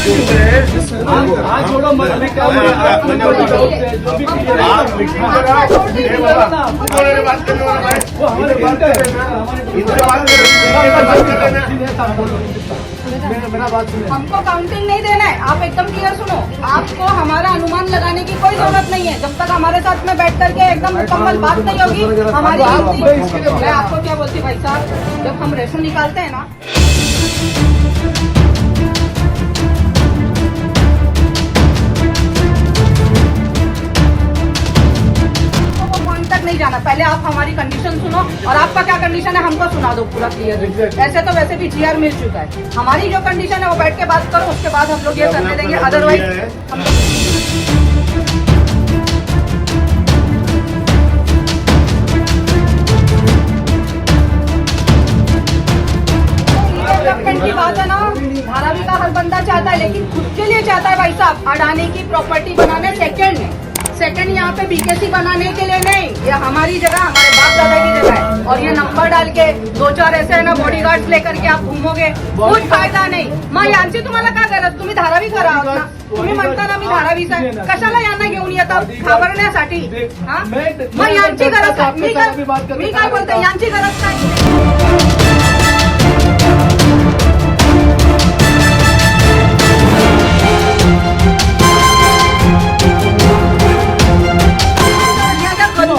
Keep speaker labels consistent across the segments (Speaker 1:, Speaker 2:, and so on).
Speaker 1: छोड़ो मत
Speaker 2: हमको काउंटिंग नहीं देना है। आप एकदम क्लियर सुनो, आपको हमारा अनुमान लगाने की कोई जरूरत नहीं है। जब तक हमारे साथ में बैठ करके एकदम मुकम्मल बात नहीं होगी हमारी। मैं आपको क्या बोलती भाई साहब, जब हम रेशो निकालते हैं ना, तक नहीं जाना। पहले आप हमारी कंडीशन सुनो, और आपका क्या कंडीशन है हमको सुना दो पूरा क्लियर। ऐसे तो वैसे भी जीआर मिल चुका है। हमारी जो कंडीशन है वो बैठ के बात करो, उसके बाद हम लोग ये करने देंगे। अदरवाइज डेवलपमेंट की बात है ना, धारावी का हर बंदा चाहता है, लेकिन खुद के लिए चाहता है भाई साहब। अडानी की प्रॉपर्टी बनाने सेकंड यहाँ पे बीकेसी बनाने के लिए नहीं। ये हमारी जगह, हमारे बाप दादा की जगह है। और ये नंबर डाल के 2-4 ऐसे है ना बॉडीगार्ड्स लेकर के आप घूमोगे, कुछ फायदा नाही। मग यांची तुम्हाला काय गरज? तुम्ही धारावी करा आहात ना, तुम्ही म्हणता ना मी धारावीचा आहे, कशाला यांना घेऊन येतात घाबरण्यासाठी? मग यांची गरज काय? मी काय बोलते, यांची गरज काय?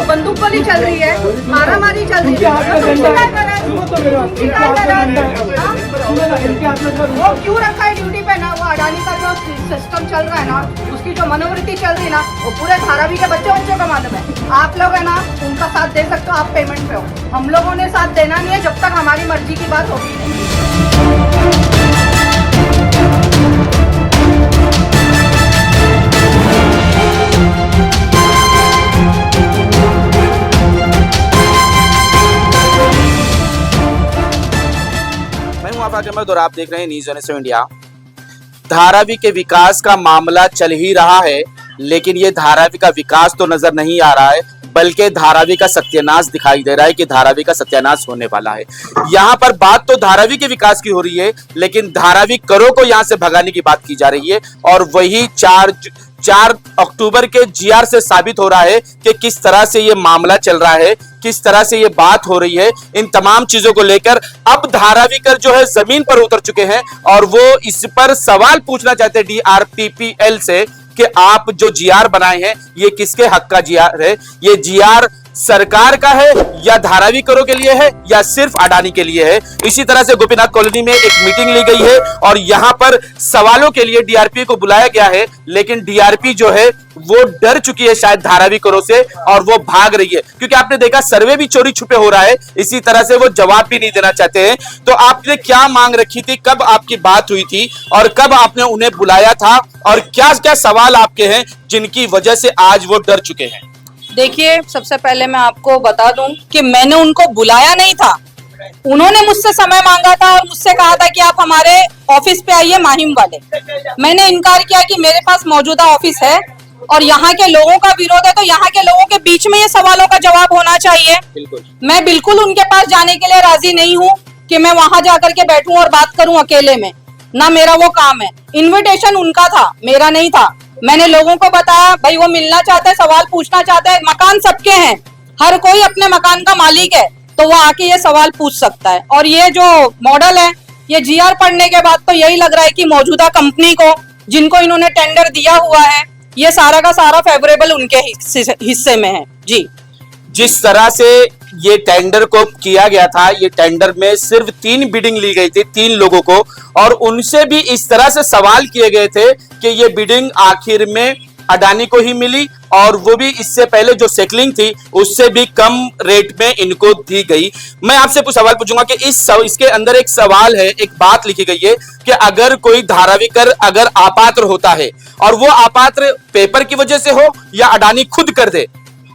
Speaker 2: बंदूकगोली चल रही है, मारामारी चल रही है, वो क्यों रखा है ड्यूटी पे ना? वो अडानी का जो सिस्टम चल रहा है ना, उसकी जो मनोवृत्ति चल रही है ना, वो पूरे धारावी के बच्चों को मालूम है। आप लोग है ना उनका साथ दे सकते हो, आप पेमेंट पे हो। हम लोगों ने साथ देना नहीं है जब तक हमारी मर्जी की बात होगी नहीं।
Speaker 3: अहमद और आप देख रहे हैं न्यूज़ 27 इंडिया। धारावी के विकास का मामला चल ही रहा है, लेकिन ये धारावी का विकास तो नजर नहीं आ रहा है, बल्कि धारावी का सत्यानाश दिखाई दे रहा है कि धारावी का सत्यानाश होने वाला है। यहाँ पर बात तो धारावी के विकास की हो रही है, लेकिन धारावी करों को यहाँ से भगाने की बात की जा रही है। और वही 4 अक्टूबर के जीआर से साबित हो रहा है कि किस तरह से ये मामला चल रहा है, किस तरह से ये बात हो रही है। इन तमाम चीजों को लेकर अब धारावीकर जो है जमीन पर उतर चुके हैं और वो इस पर सवाल पूछना चाहते हैं DRPPL से कि आप जो जीआर बनाए हैं ये किसके हक का जीआर है? ये जीआर सरकार का है या धारावीकरों के लिए है या सिर्फ अडानी के लिए है? इसी तरह से गोपीनाथ कॉलोनी में एक मीटिंग ली गई है और यहां पर सवालों के लिए DRP को बुलाया गया है, लेकिन DRP जो है वो डर चुकी है शायद धारावीकरों से और वो भाग रही है, क्योंकि आपने देखा सर्वे भी चोरी छुपे हो रहा है। इसी तरह से वो जवाब भी नहीं देना चाहते हैं। तो आपने क्या मांग रखी थी, कब आपकी बात हुई थी और कब आपने उन्हें बुलाया था, और क्या क्या सवाल आपके हैं जिनकी वजह से आज वो डर चुके हैं?
Speaker 4: देखिए, सबसे पहले मैं आपको बता दूं कि मैंने उनको बुलाया नहीं था। उन्होंने मुझसे समय मांगा था और मुझसे कहा था कि आप हमारे ऑफिस पे आइए माहिम वाले। मैंने इनकार किया कि मेरे पास मौजूदा ऑफिस है और यहाँ के लोगों का विरोध है, तो यहाँ के लोगों के बीच में ये सवालों का जवाब होना चाहिए। मैं बिल्कुल उनके पास जाने के लिए राजी नहीं हूँ कि मैं वहां जाकर के बैठूं और बात करूं अकेले में, ना मेरा वो काम है। इन्विटेशन उनका था, मेरा नहीं था। मैंने लोगों को बताया भाई वो मिलना चाहते हैं, सवाल पूछना चाहते हैं, मकान सबके हैं, हर कोई अपने मकान का मालिक है, तो वो आके ये सवाल पूछ सकता है। और ये जो मॉडल है, ये जीआर पढ़ने के बाद तो यही लग रहा है कि मौजूदा कंपनी को, जिनको इन्होंने टेंडर दिया हुआ है, ये सारा का सारा फेवरेबल उनके हिस्से में है। जी,
Speaker 3: जिस तरह से ये टेंडर को किया गया था, ये टेंडर में सिर्फ 3 बिडिंग ली गई थी 3 लोगों को, और उनसे भी इस तरह से सवाल किए गए थे कि ये बिडिंग आखिर में अडानी को ही मिली, और वो भी इससे पहले जो सेटलिंग थी उससे भी कम रेट में इनको दी गई। मैं आपसे कुछ सवाल पूछूंगा कि इसके अंदर एक सवाल है, एक बात लिखी गई है कि अगर कोई धारावीकर अगर अपात्र होता है और वो अपात्र पेपर की वजह से हो या अडानी खुद कर दे,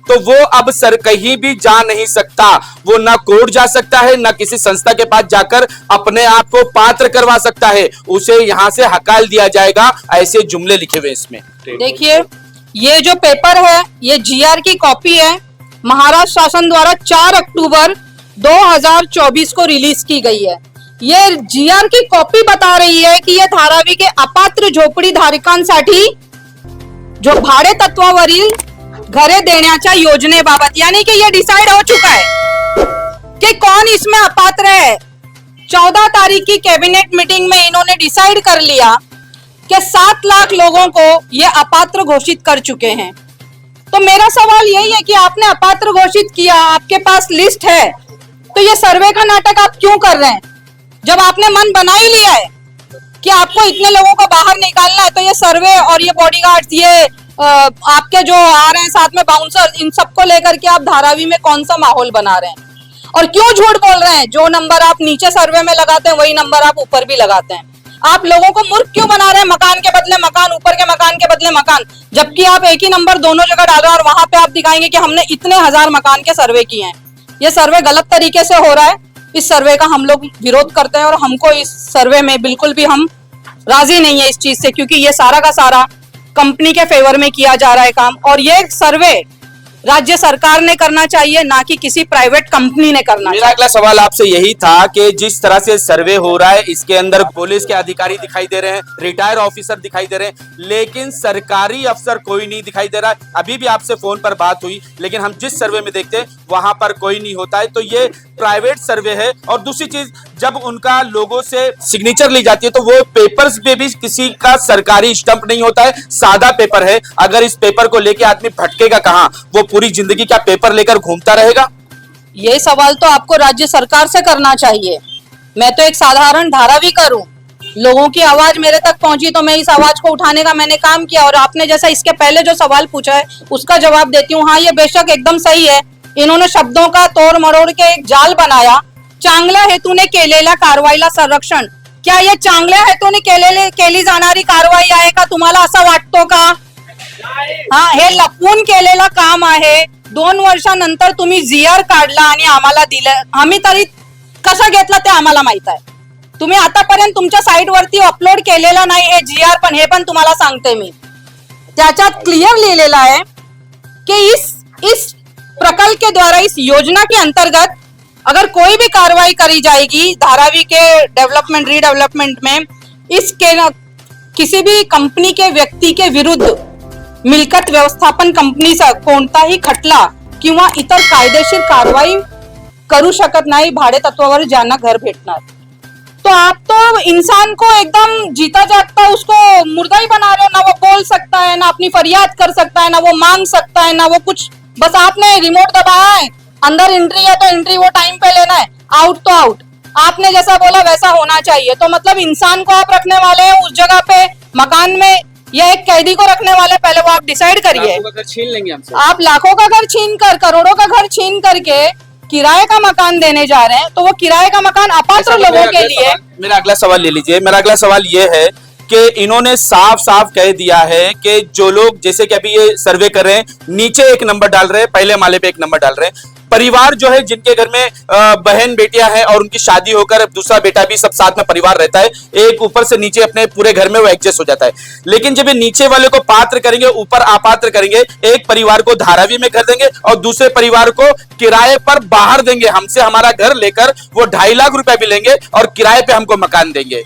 Speaker 3: तो वो अब सर कहीं भी जा नहीं सकता। वो ना कोर्ट जा सकता है, ना किसी संस्था के पास जाकर अपने आप को पात्र करवा सकता है, उसे यहां से हकाल दिया जाएगा। ऐसे जुमले लिखे हुए इसमें।
Speaker 4: देखिए, ये जो पेपर है ये जीआर की कॉपी है, महाराष्ट्र शासन द्वारा 4 अक्टूबर 2024 को रिलीज की गई है। ये जीआर की कॉपी बता रही है की ये धारावी के अपात्र झोपडी धारकांसाठी जो भाडे तत्वावरील घरे देण्याच्या योजनेबाबत, यानी कि ये डिसाइड हो चुका है कि कौन इसमें अपात्र है। 14 तारीख की कैबिनेट मीटिंग में इन्होंने डिसाइड कर लिया कि 7 लाख लोगों को ये अपात्र घोषित कर चुके हैं। तो मेरा सवाल यही है कि आपने अपात्र घोषित किया, आपके पास लिस्ट है, तो ये सर्वे का नाटक आप क्यों कर रहे हैं? जब आपने मन बना ही लिया है कि आपको इतने लोगों को बाहर निकालना है, तो ये सर्वे और ये बॉडीगार्ड्स, ये आपके जो आ रहे हैं साथ में बाउंसर, इन सबको लेकर के आप धारावी में कौन सा माहौल बना रहे हैं? और क्यों झूठ बोल रहे हैं? जो नंबर आप नीचे सर्वे में लगाते हैं वही नंबर आप ऊपर भी लगाते हैं। आप लोगों को मूर्ख क्यों बना रहे हैं? मकान के बदले मकान, ऊपर के मकान के बदले मकान, जबकि आप एक ही नंबर दोनों जगह डाल रहे हैं और वहां पे आप दिखाएंगे कि हमने इतने 1000 मकान के सर्वे किए हैं। ये सर्वे गलत तरीके से हो रहा है। इस सर्वे का हम लोग विरोध करते हैं और हमको इस सर्वे में बिल्कुल भी हम राजी नहीं है इस चीज से, क्योंकि ये सारा का सारा कंपनी के फेवर में किया जा रहा है काम, और ये सर्वे राज्य सरकार ने करना चाहिए, ना कि किसी प्राइवेट कंपनी ने करना
Speaker 3: मेरा
Speaker 4: चाहिए।
Speaker 3: अगला सवाल आपसे यही था कि जिस तरह से सर्वे हो रहा है, इसके अंदर पुलिस के अधिकारी दिखाई दे रहे हैं, रिटायर ऑफिसर दिखाई दे रहे हैं, लेकिन सरकारी अफसर कोई नहीं दिखाई दे रहा है। अभी भी आपसे फोन पर बात हुई, लेकिन हम जिस सर्वे में देखते हैं वहां पर कोई नहीं होता है। तो ये प्राइवेट सर्वे है। और दूसरी चीज, जब उनका लोगों से सिग्नेचर ली जाती है तो वो पेपर्स पे भी किसी का सरकारी स्टंप नहीं होता है, सादा पेपर है। अगर इस पेपर को लेके आदमी भटकेगा कहां? वो पूरी जिंदगी क्या पेपर लेकर घूमता रहेगा?
Speaker 4: ये सवाल तो आपको राज्य सरकार से करना चाहिए। मैं तो एक साधारण धारावी करूं, लोगों की आवाज मेरे तक पहुंची तो मैं इस आवाज को उठाने का मैंने काम किया। और आपने जैसा इसके पहले जो सवाल पूछा है उसका जवाब देती हूँ। हाँ, ये बेशक एकदम सही है। इन्होंने शब्दों का तोड़ मरोड़ के एक जाल बनाया। चांगल्या हेतूने केलेल्या कारवाईला संरक्षण, क्या ये चांगल्या हेतूने केली जाणारी कारवाई आहे का? तुम्हाला असं वाटतो का? हा, हे लपवून केलेलं काम आहे। 2 वर्षानंतर तुम्ही जीआर काढला आणि आम्हाला दिलं, आम्ही तरी कसं घेतलं ते आम्हाला माहित आहे। तुम्ही आतापर्यंत तुमच्या साईट वरती अपलोड केलेला नाही हे जीआर, पण हे पण तुम्हाला सांगते मी, त्याच्यात क्लियर लिहिलेलं आहे कि इस प्रकल्प के द्वारा, इस योजना के अंतर्गत अगर कोई भी कार्रवाई करी जाएगी धारावी के डेवलपमेंट रीडेवलपमेंट में, इसके किसी भी कंपनी के व्यक्ती के विरुद्ध मिलकत व्यवस्थापन कंपनीचा कोणताही खटला किंवा इतर कायदेशीर कारवाई करू शकत नाही भाडे तत्वावर ज्यांना घर भेटणार। तो आप तो इंसान को एकदम जीता जागता उसको मुर्दा ही बना रहे हो। ना वो बोल सकता है, ना अपनी फरियाद कर सकता है, ना वो मांग सकता है, ना वो कुछ। बस आपने रिमोट दबाया है, अंदर एंट्री है तो एंट्री वो टाइम पे लेना है, आउट तो आउट। आपने जैसा बोला वैसा होना चाहिए। तो मतलब इंसान को आप रखने वाले हैं उस जगह पे, मकान में, या एक कैदी को रखने वाले, पहले वो आप डिसाइड करिए।
Speaker 3: छीन लेंगे हमसे।
Speaker 4: आप लाखों का घर छीन कर, करोड़ों का घर छीन करके किराए का मकान देने जा रहे हैं, तो वो किराए का मकान अपात्र लोगों के लिए।
Speaker 3: मेरा अगला सवाल ले लीजिए। मेरा अगला सवाल ये है कि इन्होंने साफ साफ कह दिया है कि जो लोग, जैसे कि अभी ये सर्वे कर रहे हैं, नीचे एक नंबर डाल रहे हैं, पहले माले पे एक नंबर डाल रहे हैं। परिवार जो है, जिनके घर में बहन बेटियां हैं और उनकी शादी होकर दूसरा बेटा भी सब साथ में परिवार रहता है, एक ऊपर से नीचे अपने पूरे घर में वो एडजस्ट हो जाता है। लेकिन जब ये नीचे वाले को पात्र करेंगे, ऊपर अपात्र करेंगे, एक परिवार को धारावी में घर देंगे और दूसरे परिवार को किराए पर बाहर देंगे। हमसे हमारा घर लेकर वो 2.5 लाख रुपए भी लेंगे और किराए पे हमको मकान देंगे।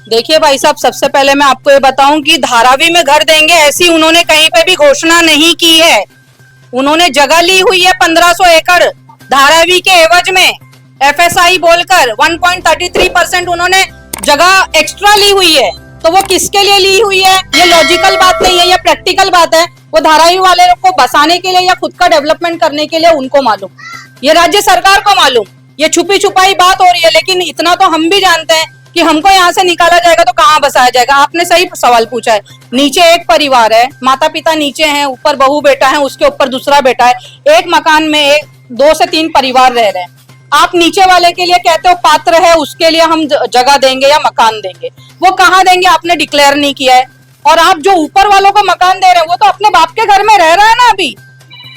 Speaker 4: देखिए भाई साहब, सबसे पहले मैं आपको ये बताऊं कि धारावी में घर देंगे ऐसी उन्होंने कहीं पे भी घोषणा नहीं की है। उन्होंने जगह ली हुई है 1500 एकड़ धारावी के एवज में, एफएसआई बोलकर 1.33% उन्होंने जगह एक्स्ट्रा ली हुई है। तो वो किसके लिए ली हुई है? ये लॉजिकल बात नहीं है, ये प्रैक्टिकल बात है। वो धारावी वाले को बसाने के लिए या खुद का डेवलपमेंट करने के लिए उनको मालूम, ये राज्य सरकार को मालूम। ये छुपी छुपाई बात हो रही है, लेकिन इतना तो हम भी जानते हैं कि हमको यहाँ से निकाला जाएगा तो कहाँ बसाया जाएगा। आपने सही सवाल पूछा है। नीचे एक परिवार है, माता पिता नीचे हैं, ऊपर बहू बेटा है, उसके ऊपर दूसरा बेटा है, एक मकान में 2 से 3 परिवार रह रहे हैं। आप नीचे वाले के लिए कहते हो पात्र है, उसके लिए हम जगह देंगे या मकान देंगे, वो कहाँ देंगे? आपने डिक्लेयर नहीं किया है। और आप जो ऊपर वालों को मकान दे रहे हैं वो तो अपने बाप के घर में रह रहा है ना, अभी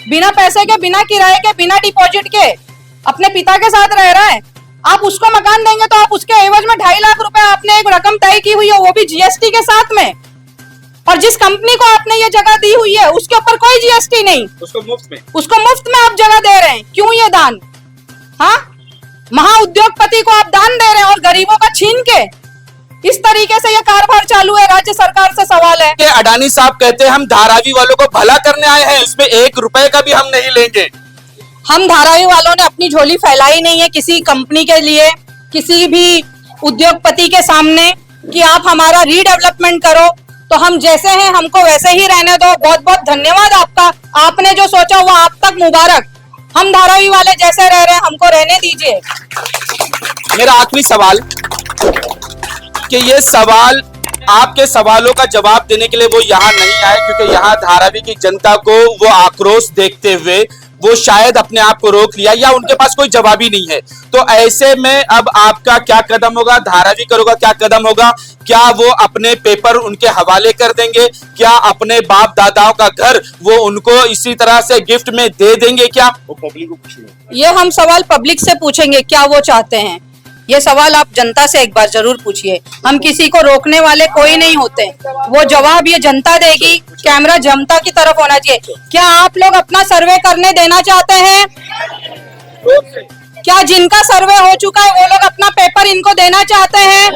Speaker 4: बिना पैसे के, बिना किराए के, बिना डिपॉजिट के अपने पिता के साथ रह रहा है। आप उसको मकान देंगे तो आप उसके एवज में 2.5 लाख रुपए आपने एक रकम तय की हुई है, वो भी जीएसटी के साथ में। और जिस कंपनी को आपने ये जगह दी हुई है उसके ऊपर कोई जीएसटी नहीं, उसको मुफ्त में आप जगह दे रहे हैं। क्यों ये दान? हाँ, महाउद्योगपति को आप दान दे रहे हैं और गरीबों का छीन के इस तरीके से ये कारोबार चालू है। राज्य सरकार से सवाल है
Speaker 3: कि अडानी साहब कहते हैं हम धारावी वालों को भला करने आए हैं, इसमें 1 रुपए का भी हम नहीं लेंगे।
Speaker 4: हम धारावी वालों ने अपनी झोली फैलाई नहीं है किसी कंपनी के लिए, किसी भी उद्योगपति के सामने कि आप हमारा रीडेवलपमेंट करो, तो हम जैसे हैं हमको वैसे ही रहने दो। बहुत बहुत धन्यवाद आपका, आपने जो सोचा वो आप तक मुबारक। हम धारावी वाले जैसे रह रहे हैं हमको रहने दीजिए।
Speaker 3: मेरा आखिरी सवाल कि ये सवाल आपके सवालों का जवाब देने के लिए वो यहाँ नहीं आए, क्योंकि यहाँ धारावी की जनता को वो आक्रोश देखते हुए वो शायद अपने आप को रोक लिया या उनके पास कोई जवाब ही नहीं है। तो ऐसे में अब आपका क्या कदम होगा, धारावी करोगा क्या कदम होगा? क्या वो अपने पेपर उनके हवाले कर देंगे? क्या अपने बाप दादाओं का घर वो उनको इसी तरह से गिफ्ट में दे देंगे क्या? वो पब्लिक को पूछेंगे।
Speaker 4: ये हम सवाल पब्लिक से पूछेंगे क्या वो चाहते हैं। ये सवाल आप जनता से एक बार जरूर पूछिए। हम किसी को रोकने वाले कोई नहीं होते, वो जवाब ये जनता देगी। कैमरा जनता की तरफ होना चाहिए। क्या आप लोग अपना सर्वे करने देना चाहते हैं? क्या जिनका सर्वे हो चुका है वो लोग अपना पेपर इनको देना चाहते हैं?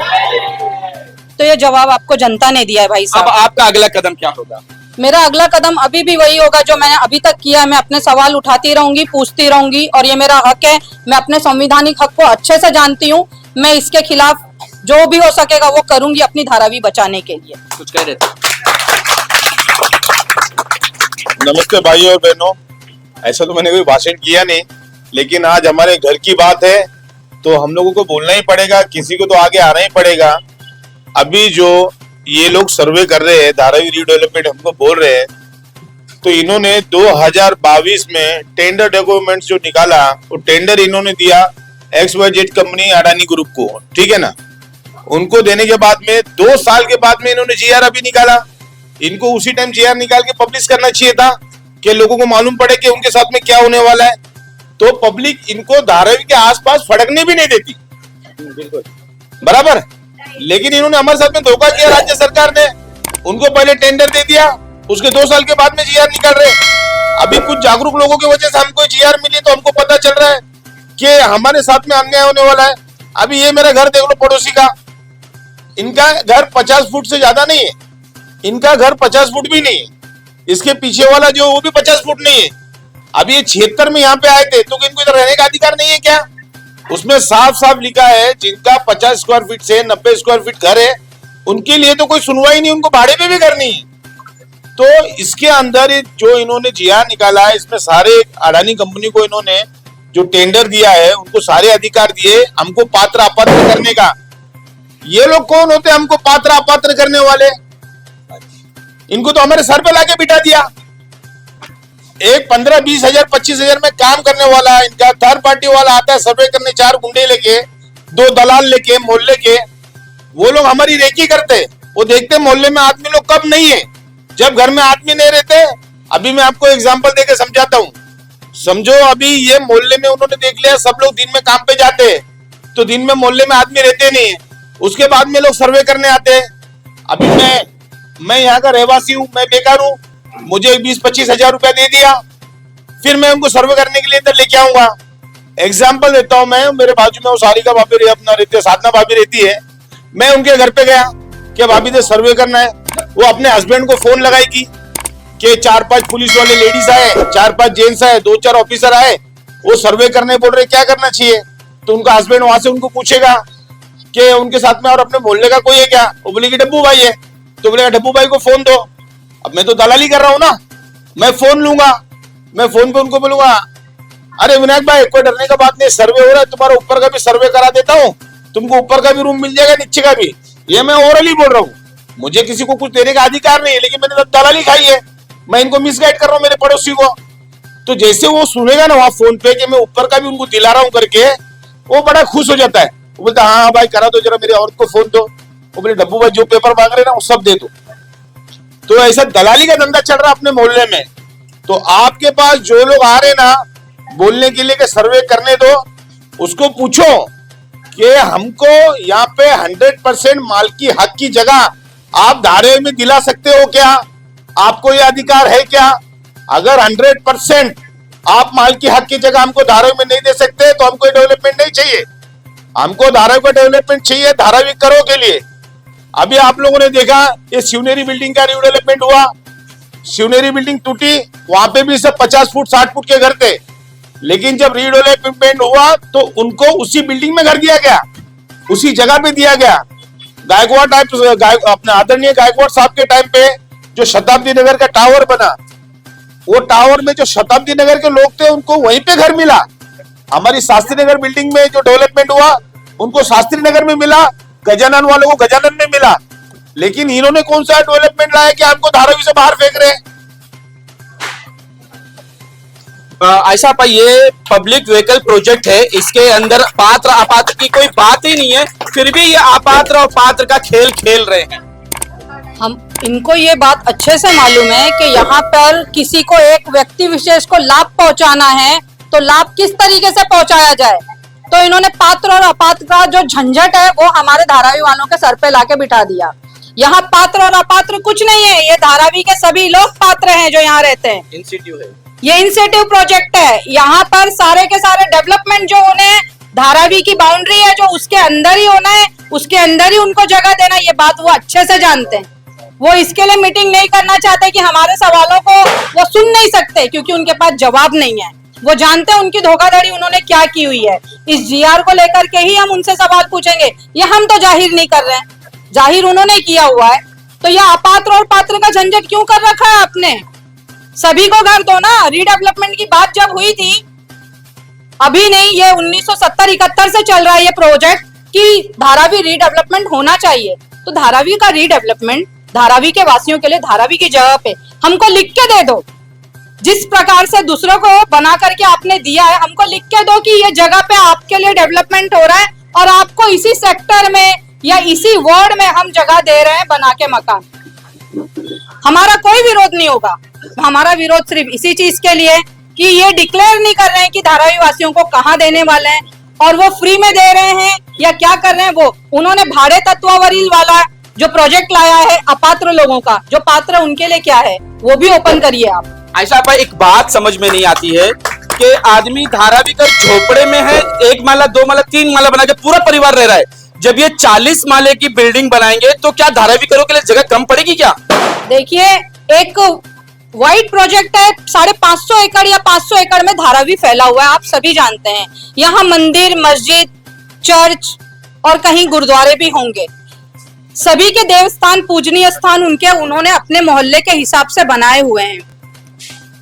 Speaker 4: तो ये जवाब आपको जनता ने दिया है भाई साहब।
Speaker 3: अब आपका अगला कदम क्या होगा?
Speaker 4: मेरा अगला कदम अभी भी वही होगा जो मैंने अभी तक किया। मैं अपने सवाल उठाती रहूंगी, पूछती रहूंगी, और ये मेरा हक है। मैं अपने संवैधानिक हक को अच्छे से जानती हूँ। मैं इसके खिलाफ जो भी हो सकेगा वो करूंगी अपनी धारावी बचाने के लिए।
Speaker 3: कुछ कह रहे थे?
Speaker 1: नमस्ते भाइयों और बहनों, ऐसा तो मैंने कोई भाषण किया नहीं, लेकिन आज हमारे घर की बात है तो हम लोगों को बोलना ही पड़ेगा, किसी को तो आगे आना ही पड़ेगा। अभी जो ये लोग सर्वे कर रहे हैं, धारावी रीडेवलपमेंट हमको बोल रहे हैं, तो इन्होंने 2022 में टेंडर डॉक्यूमेंट्स जो निकाला, वो टेंडर इन्होंने दिया XYZ कंपनी अडानी ग्रुप को, ठीक है ना। उनको देने के बाद में 2 साल के बाद में इन्होंने GR अभी निकाला। इनको उसी टाइम GR निकाल के पब्लिश करना चाहिए था कि लोगों को मालूम पड़े कि उनके साथ में क्या होने वाला है। तो पब्लिक इनको धारावी के आसपास फड़कने भी नहीं देती, बिल्कुल बराबर। लेकिन इन्होंने हमारे साथ में धोखा किया। राज्य सरकार ने उनको पहले टेंडर दे दिया, उसके 2 साल के बाद में GR निकाल रहे। अभी कुछ जागरूक लोगों की वजह से हमको GR मिली, तो हमको पता चल रहा है कि हमारे साथ में अन्याय होने वाला है। अभी ये मेरा घर देख लो, पड़ोसी का, इनका घर 50 फुट से ज्यादा नहीं है, इनका घर 50 फुट भी नहीं है। इसके पीछे वाला जो वो भी 50 फुट नहीं है। अभी ये 76 में यहाँ पे आए थे, तो इनको इधर रहने का अधिकार नहीं है क्या? उसमें साफ साफ लिखा है जिनका 50 स्क्वायर फीट से 90 स्क्वायर फीट घर है उनके लिए तो कोई सुनवाई नहीं, उनको भाड़े पे भी करनी है। तो इसके अंदर जो इन्होंने GR निकाला है, इसमें सारे अडानी कंपनी को इन्होंने जो टेंडर दिया है उनको सारे अधिकार दिए हमको पात्र अपात्र करने का। ये लोग कौन होते हैं हमको पात्र अपात्र करने वाले? इनको तो हमारे सर पे लाके बिठा दिया। एक 15-20 हजार 25 हजार में काम करने वाला इनका थर्ड पार्टी वाला आता है सर्वे करने, 4 गुंडे लेके, 2 दलाल लेके मोहल्ले के। वो लोग हमारी रेकी करते, वो देखते मोहल्ले में आदमी लोग कब नहीं है, जब घर में आदमी नहीं रहते। अभी मैं आपको एग्जांपल देके समझाता हूँ। समझो अभी ये मोहल्ले में उन्होंने देख लिया सब लोग दिन में काम पे जाते हैं, तो दिन में मोहल्ले में आदमी रहते नहीं है। उसके बाद में लोग सर्वे करने आते हैं। अभी मैं यहाँ का रहवासी हूँ, मैं बेकार हूँ, मुझे 20-25 हजार रुपया दे दिया, फिर मैं उनको सर्वे करने के लिए इधर लेके आऊंगा। एग्जाम्पल देता हूँ, मैं मेरे बाजू में वो सारिका भाभी अपना रहती है, साधना भाभी रहती है। मैं उनके घर पे गया कि भाभी दे सर्वे करना है। वो अपने हस्बैंड को फोन लगाएगी कि 4-5 पुलिस वाले लेडीज आए, 4-5 जेंट्स आए, 2-4 ऑफिसर आए, वो सर्वे करने बोल रहे क्या करना चाहिए। तो उनका हस्बैंड वहां से उनको पूछेगा कि उनके साथ में और अपने मोहल्ले का कोई है क्या? वो बोलेगी डब्बू भाई है। तो बोलेगा डब्बू भाई को फोन दो। अब मैं तो दलाली कर रहा हूँ ना, मैं फोन लूंगा, मैं फोन पे उनको बोलूंगा अरे विनायक भाई कोई डरने का बात नहीं, सर्वे हो रहा है, तुम्हारा ऊपर का भी सर्वे करा देता हूँ, तुमको ऊपर का भी रूम मिल जाएगा, नीचे का भी। ये मैं ओरली बोल रहा हूँ, मुझे किसी को कुछ देने का अधिकार नहीं है, लेकिन मैंने दलाली खाई है, मैं इनको मिसगाइड कर रहा हूँ मेरे पड़ोसी को। तो जैसे वो सुनेगा ना वहां फोन पे कि मैं ऊपर का भी उनको दिला रहा हूँ करके, वो बड़ा खुश हो जाता है। वो बोलता हाँ भाई करा दो, जरा मेरी औरत को फोन दो। वो बोले डब्बू भाई जो पेपर मांग रहे ना वो सब दे दो। तो ऐसा दलाली का धंधा चल रहा है अपने मोहल्ले में। तो आपके पास जो लोग आ रहे ना बोलने के लिए कि सर्वे करने दो, उसको पूछो कि हमको यहाँ पे 100% मालकी हक की जगह आप धारे में दिला सकते हो क्या? आपको ये अधिकार है क्या? अगर 100% आप मालकी हक की जगह हमको धारावी में नहीं दे सकते तो हमको डेवलपमेंट नहीं चाहिए। हमको धारावी का डेवलपमेंट चाहिए धारावी करो के लिए। अभी आप लोगों ने देखा ये शिवनेरी बिल्डिंग का रिडेवलपमेंट हुआ, शिवनेरी बिल्डिंग टूटी, वहां पे भी सब 50 फुट 60 फुट के घर थे, लेकिन जब रिडेवलपमेंट हुआ तो उनको उसी बिल्डिंग में घर दिया गया, उसी जगह पे दिया गया। गायकवाड़ टाइप अपने आदरणीय गायकवाड़ साहब के टाइम पे जो शताब्दी नगर का टावर बना, वो टावर में जो शताब्दी नगर के लोग थे उनको वहीं पे घर मिला। हमारी शास्त्री नगर बिल्डिंग में जो डेवलपमेंट हुआ उनको शास्त्री नगर में मिला, गजानन वालों को गजानन में मिला। लेकिन इन्होंने कौन सा डेवलपमेंट लाया कि हमको धारावी से बाहर फेंक रहे हैं।
Speaker 3: ऐसा पर ये पब्लिक व्हीकल प्रोजेक्ट है, इसके अंदर पात्र अपात्र की कोई बात ही नहीं है, फिर भी ये अपात्र और पात्र का खेल खेल रहे हैं।
Speaker 4: हम इनको ये बात अच्छे से मालूम है कि यहाँ पर किसी को एक व्यक्ति विशेष को लाभ पहुंचाना है तो लाभ किस तरीके से पहुंचाया जाए। तो इन्होंने पात्र और अपात्र का जो झंझट है वो हमारे धारावी वालों के सर पे लाके बिठा दिया। यहाँ पात्र और अपात्र कुछ नहीं है, ये धारावी के सभी लोग पात्र हैं जो यहाँ रहते हैं।
Speaker 3: इंस्टीट्यूट है
Speaker 4: ये, इंसेटिव प्रोजेक्ट है। यहाँ पर सारे के सारे डेवलपमेंट जो उन्हें धारावी की बाउंड्री है जो उसके अंदर ही होना है, उसके अंदर ही उनको जगह देना, ये बात वो अच्छे से जानते हैं। वो इसके लिए मीटिंग नहीं करना चाहते कि हमारे सवालों को वो सुन नहीं सकते क्योंकि उनके पास जवाब नहीं है। वो जानते हैं उनकी धोखाधड़ी उन्होंने क्या की हुई है। इस जीआर को लेकर के ही हम उनसे सवाल पूछेंगे, ये हम तो जाहिर नहीं कर रहे हैं, जाहिर उन्होंने किया हुआ है। तो यह अपात्र और पात्र का झंझट क्यों कर रखा है आपने? सभी को घर दो ना। रीडेवलपमेंट की बात जब हुई थी, अभी नहीं, ये 1970-71 से चल रहा है ये प्रोजेक्ट कि धारावी रीडेवलपमेंट होना चाहिए। तो धारावी का रीडेवलपमेंट धारावी के वासियों के लिए धारावी की जगह पे हमको लिख के दे दो। जिस प्रकार से दूसरों को बना करके आपने दिया है, हमको लिख के दो कि ये जगह पे आपके लिए डेवलपमेंट हो रहा है और आपको इसी सेक्टर में या इसी वार्ड में हम जगह दे रहे हैं बना के मकान। हमारा कोई विरोध नहीं होगा। हमारा विरोध सिर्फ इसी चीज के लिए कि ये डिक्लेयर नहीं कर रहे हैं कि धारावी वासियों को कहाँ देने वाले हैं और वो फ्री में दे रहे हैं या क्या कर रहे हैं। वो उन्होंने भाड़े तत्वावरी वाला जो प्रोजेक्ट लाया है अपात्र लोगों का, जो पात्र उनके लिए क्या है वो भी ओपन करिए आप।
Speaker 3: ऐसा पर एक बात समझ में नहीं आती है कि आदमी धारावी का झोपड़े में है, 1 माला 2 माला 3 माला बना के पूरा परिवार रह रहा है। जब ये 40 माले की बिल्डिंग बनाएंगे तो क्या धारावी करो के लिए जगह कम पड़ेगी क्या?
Speaker 4: देखिए, एक वाइड प्रोजेक्ट है, 550 एकड़ या 500 एकड़ में धारावी फैला हुआ है, आप सभी जानते हैं। यहाँ मंदिर, मस्जिद, चर्च और कहीं गुरुद्वारे भी होंगे। सभी के देवस्थान, पूजनीय स्थान उनके उन्होंने अपने मोहल्ले के हिसाब से बनाए हुए हैं।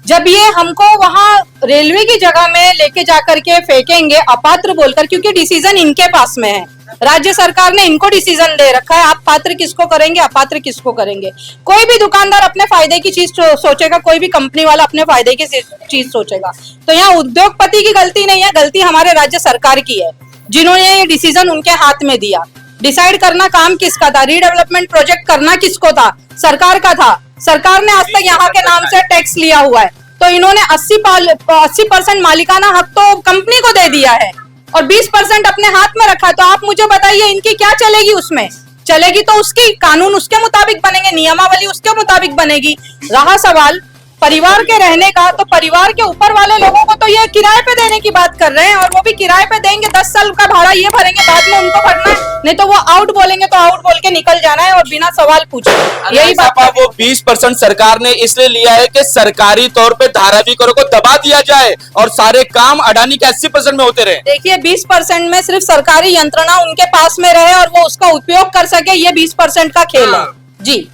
Speaker 4: जब ये हमको वहां रेलवे की जगह में लेके जाकर के फेंकेंगे अपात्र बोलकर, क्योंकि डिसीजन इनके पास में है, राज्य सरकार ने इनको डिसीजन दे रखा है, आप पात्र किसको करेंगे अपात्र किसको करेंगे। कोई भी दुकानदार अपने फायदे की चीज सोचेगा, कोई भी कंपनी वाला अपने फायदे की चीज सोचेगा। तो यहाँ उद्योगपति की गलती नहीं है, गलती हमारे राज्य सरकार की है, जिन्होंने ये डिसीजन उनके हाथ में दिया। डिसाइड करना काम किसका था? रीडेवलपमेंट प्रोजेक्ट करना किसको था? सरकार का था। सरकार ने आज तक यहाँ के नाम से टैक्स लिया हुआ है, तो इन्होंने 80% मालिकाना हक तो कंपनी को दे दिया है और 20% अपने हाथ में रखा। तो आप मुझे बताइए इनकी क्या चलेगी? उसमें चलेगी तो उसकी कानून उसके मुताबिक बनेंगे, नियमावली उसके मुताबिक बनेगी। रहा सवाल परिवार के रहने का, तो परिवार के ऊपर वाले लोगों को तो ये किराए पे देने की बात कर रहे हैं और वो भी किराए पे देंगे, 10 साल का भाड़ा ये भरेंगे, बाद में उनको भरना है, नहीं तो वो आउट बोलेंगे तो आउट बोल के निकल जाना है और बिना सवाल पूछे। यही बात है।
Speaker 3: वो 20% सरकार ने इसलिए लिया है कि सरकारी तौर पे धारावी करो को दबा दिया जाए और सारे काम अडानी के 80% में होते रहे।
Speaker 4: देखिए, 20% में सिर्फ सरकारी यंत्रणा उनके पास में रहे और वो उसका उपयोग कर सके, ये 20% का खेल है जी।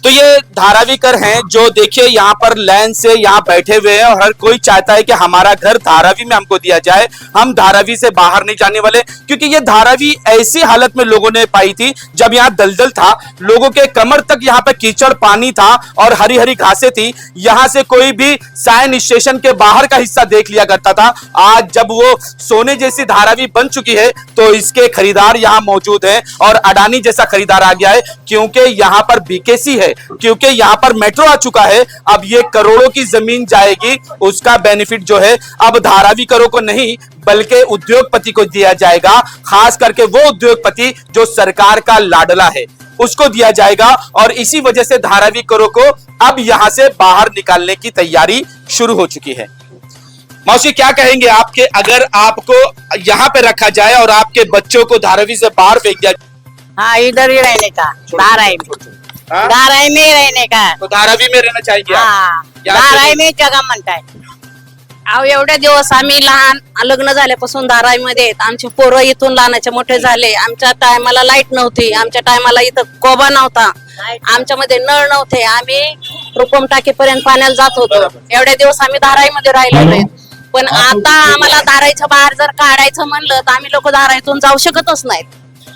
Speaker 3: तो ये धारावी कर हैं जो देखिए यहाँ पर लाइन से यहाँ बैठे हुए हैं और हर कोई चाहता है कि हमारा घर धारावी में हमको दिया जाए, हम धारावी से बाहर नहीं जाने वाले। क्योंकि ये धारावी ऐसी हालत में लोगों ने पाई थी जब यहाँ दलदल था, लोगों के कमर तक यहाँ पे कीचड़ पानी था और हरी हरी घासें थी। यहाँ से कोई भी सायन स्टेशन के बाहर का हिस्सा देख लिया करता था। आज जब वो सोने जैसी धारावी बन चुकी है तो इसके खरीदार यहाँ मौजूद हैं और अडानी जैसा खरीदार आ गया है, क्योंकि यहाँ पर बीकेसी है, क्योंकि यहाँ पर मेट्रो आ चुका है। अब ये करोड़ों की जमीन जाएगी, उसका बेनिफिट जो है अब धारावी करो को नहीं बल्कि उद्योगपति को दिया जाएगा, खास करके वो उद्योगपति जो सरकार का लाडला है। उसको दिया जाएगा और इसी वजह से धारावी करो को अब यहां से बाहर निकालने की तैयारी शुरू हो चुकी है। मौसी क्या कहेंगे आपके, अगर आपको यहाँ पे रखा जाए और आपके बच्चों को धारावी से बाहर फेंक दिया?
Speaker 5: हाँ, इधर ही रहने का, धाराई में,
Speaker 3: हाँ?
Speaker 5: धाराई में ही रहने का।
Speaker 3: तो धारावी में रहना चाहिए आप?
Speaker 5: हा,
Speaker 3: या
Speaker 5: धाराई में जगा म्हणताय. अहो एवढे दिवस आम्ही लहान लग्न झाल्यापासून धाराई मध्ये आहेत. आमचे पोरं इथून लहानाचे मोठे झाले. आमच्या टायमाला लाईट नव्हती, आमच्या टायमाला इथं कोबा नव्हता, आमच्यामध्ये नळ नव्हते. आम्ही रुपम टाकीपर्यंत पाण्याला जात होतो. एवढे दिवस आम्ही धाराई मध्ये राहिलेलो आहेत. पण आता आम्हाला धाराईच्या बाहेर जर काढायचं म्हणलं तर आम्ही लोक धाराईतून जाऊ शकतच नाहीत.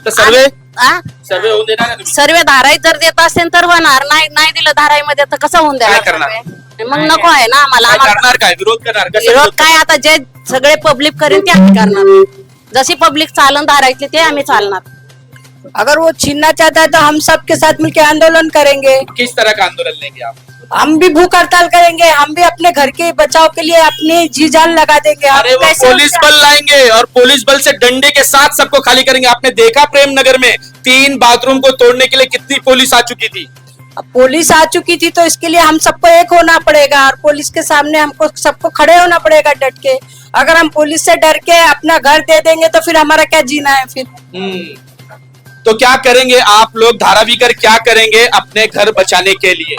Speaker 3: तर सर्वे
Speaker 5: आ?
Speaker 3: सर्वे होऊन देणार आहे तुम्ही?
Speaker 5: सर्व धाराईत जर देत असेल तर होणार, नाही दिलं धाराईमध्ये तर कसं होऊन
Speaker 3: काय
Speaker 5: देणार
Speaker 3: करणार?
Speaker 5: सर्वे? मग नको आहे ना आम्हाला.
Speaker 3: काय
Speaker 5: आम्हाला
Speaker 3: करणार, काय विरोध करणार? कसं
Speaker 5: विरोध
Speaker 3: विरोध
Speaker 5: काय, आता जे सगळे पब्लिक करेन ते आम्ही करणार. जशी पब्लिक चालन धारायची ते आम्ही चालणार.
Speaker 6: अगर वो छीनना चाहता है तो हम सबके साथ मिलकर आंदोलन करेंगे.
Speaker 3: किस तरह का आंदोलन लेंगे आप?
Speaker 6: हम भी भूख हड़ताल करेंगे. हम भी अपने घर के बचाव के लिए अपनी जी जान लगा देंगे. हम
Speaker 3: अरे वो
Speaker 6: कैसे
Speaker 3: पुलिस बल लाएंगे और पुलिस बल से डंडे के साथ सबको खाली करेंगे। आपने देखा प्रेम नगर में 3 बाथरूम को तोड़ने के लिए कितनी पुलिस आ चुकी थी।
Speaker 6: अब पुलिस आ चुकी थी तो इसके लिए हम सबको एक होना पड़ेगा और पुलिस के सामने हमको सबको खड़े होना पड़ेगा डट के. अगर हम पुलिस से डर के अपना घर दे देंगे तो फिर हमारा क्या जीना है फिर.
Speaker 3: तो क्या करेंगे आप लोग, धारावी कर क्या करेंगे अपने घर बचाने के लिए?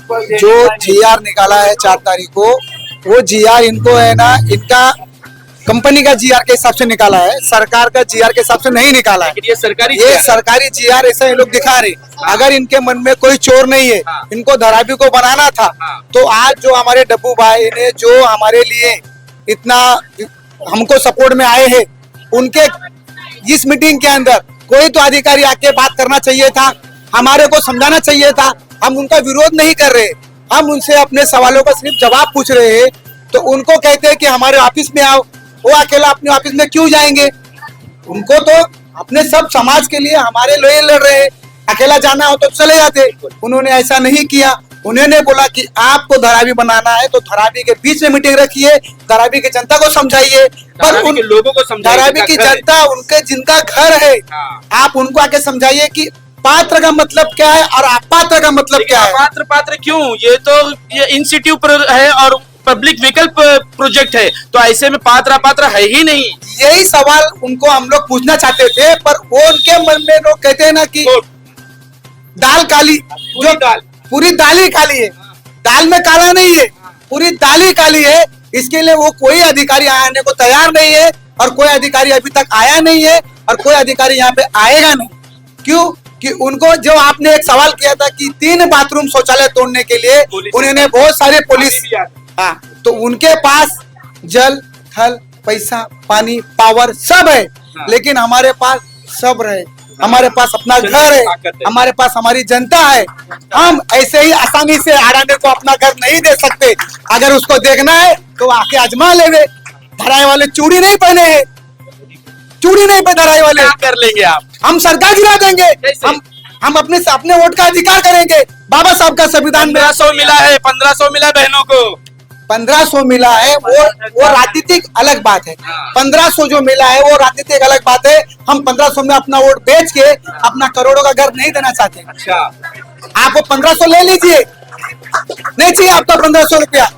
Speaker 7: जो जीआर निकाला है 4 तारीख को, वो जीआर इनको है ना, इनका कंपनी का जीआर के हिसाब से निकाला है, सरकार का जीआर के हिसाब से नहीं निकाला है.
Speaker 3: लेकिन ये सरकारी
Speaker 7: ये
Speaker 3: जीआर है।
Speaker 7: सरकारी जीआर ऐसा ये लोग दिखा रहे. अगर इनके मन में कोई चोर नहीं है,
Speaker 3: हाँ।
Speaker 7: इनको धारावी को बनाना था,
Speaker 3: हाँ।
Speaker 7: तो आज जो हमारे डब्बू भाई ने जो हमारे लिए इतना हमको सपोर्ट में आए हैं, उनके इस मीटिंग के अंदर कोई तो अधिकारी आके बात करना चाहिए था, हमारे को समझाना चाहिए था. हम उनका विरोध नहीं कर रहे, हम उनसे अपने सवालों का सिर्फ जवाब पूछ रहे हैं. तो उनको कहते हैं कि हमारे ऑफिस में आओ, वो अकेला अपने ऑफिस में क्यों जाएंगे? उनको तो अपने सब समाज के लिए हमारे लिए लड़ रहे हैं, अकेला जाना हो तो चले जाते. उन्होंने ऐसा नहीं किया. उन्होंने बोला कि आपको धारावी बनाना है तो धारावी के बीच में मीटिंग रखिए, धारावी की जनता को समझाइए. पर
Speaker 3: धारावी के लोगों को समझाइए,
Speaker 7: धारावी की
Speaker 3: जिनका घर है।
Speaker 7: जनता, उनके जिनका घर है,
Speaker 3: हाँ।
Speaker 7: आप उनको आके समझाइए कि पात्र का मतलब क्या है और अपात्र का मतलब
Speaker 3: लेकिन
Speaker 7: क्या है.
Speaker 3: पात्र क्यों? ये तो ये इंस्टीट्यूट है और पब्लिक विकल्प प्रोजेक्ट है, तो ऐसे में पात्र है ही नहीं.
Speaker 7: यही सवाल उनको हम लोग पूछना चाहते थे, पर वो उनके मन में लोग कहते हैं ना कि
Speaker 3: तो
Speaker 7: दाल काली,
Speaker 3: पूरी दाल।
Speaker 7: पूरी दाल ही काली है, दाल में काला नहीं है, पूरी दाल ही काली है. इसके लिए वो कोई अधिकारी आने को तैयार नहीं है और कोई अधिकारी अभी तक आया नहीं है और कोई अधिकारी यहाँ पे आएगा नहीं. क्यों? कि उनको जो आपने एक सवाल किया था कि 3 बाथरूम शौचालय तोड़ने के लिए उन्होंने बहुत सारे पुलिस, हाँ, तो उनके पास जल थल पैसा पानी पावर सब है, लेकिन हमारे पास सब्र है, हमारे पास अपना घर है, हमारे पास हमारी जनता है. हम ऐसे ही आसानी से अडानी को अपना घर नहीं दे सकते. अगर उसको देखना है तो आके आजमा लेवे. धराई वाले चूड़ी नहीं पहने हैं, चूड़ी नहीं पहने धराई वाले.
Speaker 3: क्या कर लेंगे आप?
Speaker 7: हम सरकार गिरा देंगे.
Speaker 3: कैसे?
Speaker 7: हम अपने वोट का अधिकार करेंगे. बाबा साहब का संविधान में
Speaker 3: 1500 मिला है, 1500 मिला बहनों को.
Speaker 7: 1500 मिला है, वो राजनीतिक अलग बात है. 1500 जो मिला है वो राजनीतिक अलग बात है. हम 1500 में अपना वोट बेच के अपना करोड़ों का घर नहीं देना चाहते.
Speaker 3: अच्छा,
Speaker 7: आप वो 1500 ले लीजिए, नहीं चाहिए आपका 1500 रुपया.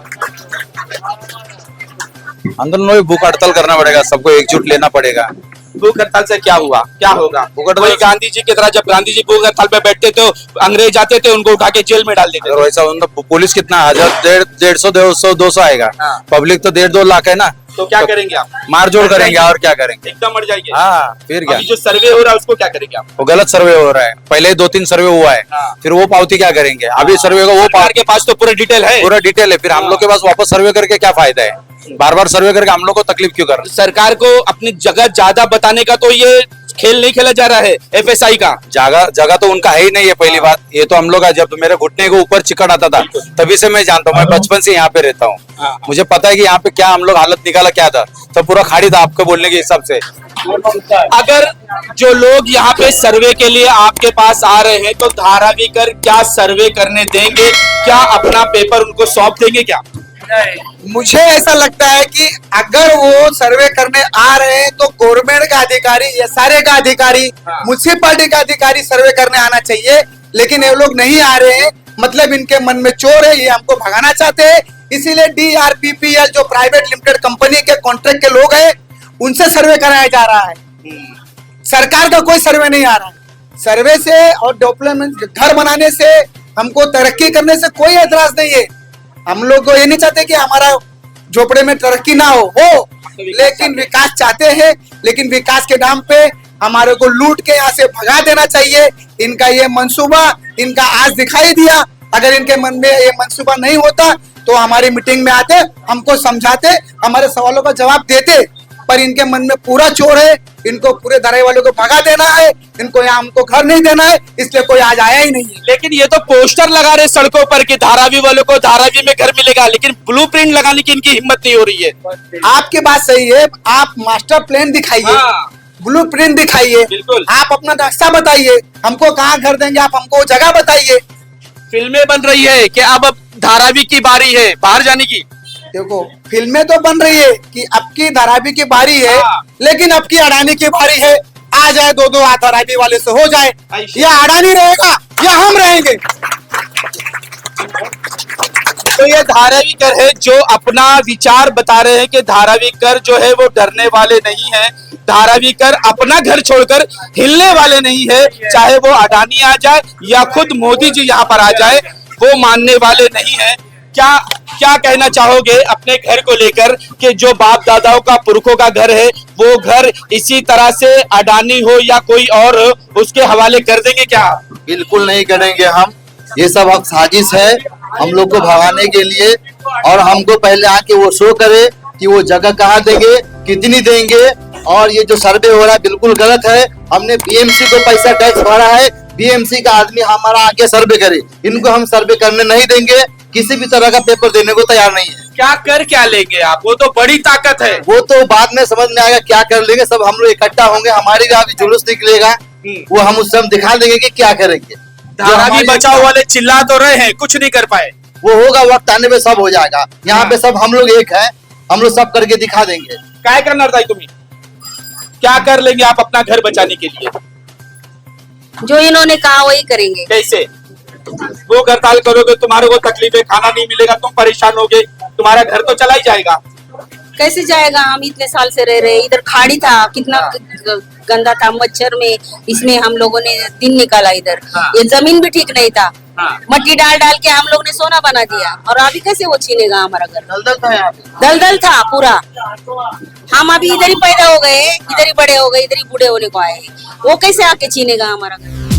Speaker 8: आंदोलन में भूख हड़ताल करना पड़ेगा, सबको एकजुट लेना पड़ेगा.
Speaker 3: भूख हड़ताल से क्या हुआ, क्या होगा? वही गांधी जी की तरह, जब गांधी जी भूख हड़ताल पे बैठते थे अंग्रेज आते थे, उनको उठा के जेल में डाल देते
Speaker 8: अगर वैसा हो तो पुलिस कितना 1000 150 200 आएगा.
Speaker 3: हाँ।
Speaker 8: पब्लिक तो 1.5-2 लाख है ना.
Speaker 3: तो क्या करेंगे आप?
Speaker 8: मारजोड़ करेंगे और क्या करेंगे.
Speaker 3: एकदम मर जाएंगे.
Speaker 8: हाँ, फिर क्या.
Speaker 3: अभी जो सर्वे हो रहा है उसको क्या करेंगे आप?
Speaker 8: वो गलत सर्वे हो रहा है. पहले 2-3 सर्वे हुआ है,
Speaker 3: हाँ।
Speaker 8: फिर वो पावती क्या करेंगे. अभी सर्वे का वो
Speaker 3: सरकार के पास तो पूरा डिटेल है.
Speaker 8: पूरा डिटेल है. फिर हम लोग के पास वापस सर्वे करके क्या फायदा है. बार बार सर्वे करके हम लोग को तकलीफ क्यों कर.
Speaker 3: सरकार को अपनी जगह ज्यादा बताने का तो ये खेल नहीं खेला जा रहा है एफएसआई का.
Speaker 8: जगह तो उनका है ही नहीं है. पहली बात ये तो हम लोग जब तो मेरे घुटने के ऊपर चिकन आता था तभी से मैं जानता हूँ. मैं बचपन से यहाँ पे रहता हूँ. मुझे पता है कि यहाँ पे क्या हम लोग हालत निकाला क्या था. तो पूरा खाड़ी था आपको बोलने के हिसाब से.
Speaker 3: अगर जो लोग यहाँ पे सर्वे के लिए आपके पास आ रहे हैं तो धारावी कर क्या सर्वे करने देंगे? क्या अपना पेपर उनको सौंप देंगे? क्या
Speaker 7: मुझे ऐसा लगता है कि अगर वो सर्वे करने आ रहे हैं तो गवर्नमेंट का अधिकारी, एसआरए का अधिकारी, म्युनिसिपैलिटी का अधिकारी सर्वे करने आना चाहिए, लेकिन ये लोग नहीं आ रहे हैं। मतलब इनके मन में चोर है, ये हमको भगाना चाहते हैं। इसीलिए DRPPL जो प्राइवेट लिमिटेड कंपनी के कॉन्ट्रैक्ट के लोग हैं, उनसे सर्वे कराया जा रहा है। सरकार का कोई सर्वे नहीं आ रहा है। सर्वे से और डेवलपमेंट, घर बनाने से, हमको तरक्की करने से कोई एतराज नहीं है। हम लोग को ये नहीं चाहते कि हमारा झोपड़े में तरक्की ना हो, लेकिन विकास चाहते हैं। लेकिन विकास के नाम पे हमारे को लूट के यहाँ से भगा देना चाहिए। इनका ये मंसूबा इनका आज दिखाई दिया। अगर इनके मन में ये मंसूबा नहीं होता तो हमारी मीटिंग में आते, हमको समझाते, हमारे सवालों का जवाब देते। पर इनके मन में पूरा चोर है, इनको पूरे धारावी वालों को भगा देना है, इनको यहाँ हमको घर नहीं देना है, इसलिए कोई आज आया ही नहीं है।
Speaker 3: लेकिन ये तो पोस्टर लगा रहे सड़कों पर कि धारावी वालों को धारावी में घर मिलेगा, लेकिन ब्लूप्रिंट लगाने की इनकी हिम्मत नहीं हो रही है।
Speaker 7: आपकी बात सही है, आप मास्टर प्लान दिखाइए, ब्लूप्रिंट दिखाइए,
Speaker 3: बिल्कुल।
Speaker 7: आप अपना नक्शा बताइए, हमको कहाँ घर देंगे, आप हमको जगह बताइए।
Speaker 3: फिल्में बन रही है कि अब धारावी की बारी है बाहर जाने की।
Speaker 7: देखो, फिल्में तो बन रही है कि अब की धारावी की बारी है, लेकिन अब की अडानी की बारी है। आ जाए दो धारावी वाले से हो जाए, या अडानी रहेगा या हम रहेंगे।
Speaker 3: तो ये धारावी कर है जो अपना विचार बता रहे हैं कि धारावी कर जो है वो डरने वाले नहीं है। धारावी कर अपना घर छोड़कर हिलने वाले नहीं है। चाहे वो अडानी आ जाए या खुद मोदी जी यहाँ पर आ जाए, वो मानने वाले नहीं है। क्या कहना चाहोगे अपने घर को लेकर कि जो बाप दादाओं का, पुरखों का घर है, वो घर इसी तरह से अडानी हो या कोई और हो, उसके हवाले कर देंगे क्या?
Speaker 9: बिल्कुल नहीं करेंगे हम। ये सब साजिश है हम लोग को भगाने के लिए, और हमको पहले आके वो शो करे कि वो जगह कहाँ देंगे, कितनी देंगे। और ये जो सर्वे हो रहा है बिल्कुल गलत है। हमने BMC को पैसा टैक्स भरा है, BMC का आदमी हमारा आके सर्वे करे। इनको हम सर्वे करने नहीं देंगे, किसी भी तरह का पेपर देने को तैयार नहीं है।
Speaker 3: क्या लेंगे आप? वो तो बड़ी ताकत है।
Speaker 9: वो तो बाद में समझ में आएगा क्या कर लेंगे। सब हम लोग इकट्ठा होंगे, हमारी जहाँ भी जुलूस निकलेगा वो हम उस समय दिखा देंगे कि क्या करेंगे।
Speaker 3: धारावी बचाओ वाले चिल्ला तो रहे हैं, कुछ नहीं कर पाए।
Speaker 9: वो होगा, वक्त आने पे सब हो जाएगा। यहाँ पे सब हम लोग एक है, हम लोग सब करके दिखा देंगे।
Speaker 3: क्या करना था तुम्हें? क्या कर लेंगे आप अपना घर बचाने के लिए?
Speaker 5: जो इन्होंने कहा वही करेंगे।
Speaker 3: कैसे? वो हड़ताल करोगे, तुम्हारे को तकलीफ है, खाना नहीं मिलेगा, तुम परेशान होगे, तुम्हारा घर तो चला ही जाएगा।
Speaker 5: कैसे जाएगा? हम इतने साल से रह रहे, इधर खाड़ी था, कितना गंदा था, मच्छर में इसमें हम लोगों ने दिन निकाला इधर। ये जमीन भी ठीक नहीं था, मट्टी डाल डाल के हम लोग ने सोना बना दिया। और अभी कैसे वो छीनेगा हमारा घर?
Speaker 9: दलदल था यहाँ पे,
Speaker 5: दलदल था पूरा। हम अभी इधर ही पैदा हो गए, इधर ही बड़े हो गए, इधर ही बूढ़े होने को आए, वो कैसे आके छीनेगा हमारा घर?